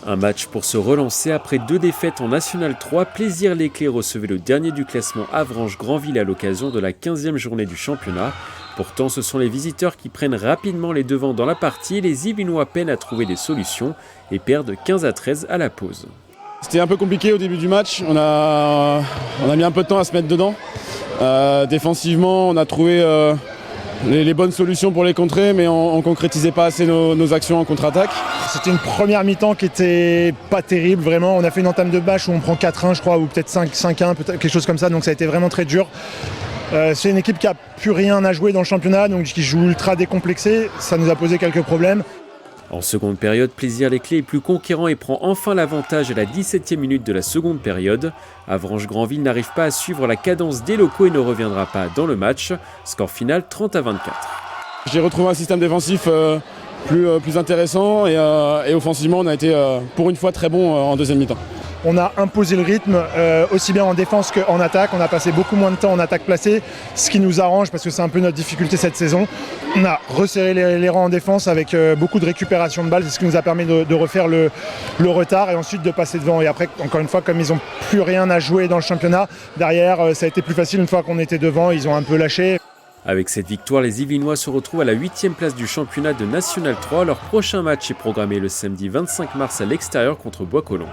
Un match pour se relancer après 2 défaites en National 3. Plaisir-Léclé recevait le dernier du classement Avranches-Granville à l'occasion de la 15e journée du championnat. Pourtant, ce sont les visiteurs qui prennent rapidement les devants dans la partie. Les Yvelinois peinent à trouver des solutions et perdent 15-13 à la pause. C'était un peu compliqué au début du match. On a mis un peu de temps à se mettre dedans. Défensivement, on a trouvé les bonnes solutions pour les contrer, mais on ne concrétisait pas assez nos actions en contre-attaque. C'était une première mi-temps qui était pas terrible, vraiment. On a fait une entame de match où on prend 4-1, je crois, ou peut-être 5-1, quelque chose comme ça, donc ça a été vraiment très dur. C'est une équipe qui n'a plus rien à jouer dans le championnat, donc qui joue ultra décomplexé. Ça nous a posé quelques problèmes. En seconde période, Plaisir-Léclé est plus conquérant et prend enfin l'avantage à la 17e minute de la seconde période. Avranches-Granville n'arrive pas à suivre la cadence des locaux et ne reviendra pas dans le match. Score final 30-24. J'ai retrouvé un système défensif plus intéressant et offensivement on a été pour une fois très bon en deuxième mi-temps. On a imposé le rythme aussi bien en défense qu'en attaque. On a passé beaucoup moins de temps en attaque placée, ce qui nous arrange parce que c'est un peu notre difficulté cette saison. On a resserré les rangs en défense avec beaucoup de récupération de balles. C'est ce qui nous a permis de refaire le retard et ensuite de passer devant. Et après, encore une fois, comme ils n'ont plus rien à jouer dans le championnat, derrière, ça a été plus facile une fois qu'on était devant. Ils ont un peu lâché. Avec cette victoire, les Yvelinois se retrouvent à la 8e place du championnat de National 3. Leur prochain match est programmé le samedi 25 mars à l'extérieur contre Bois-Colombes.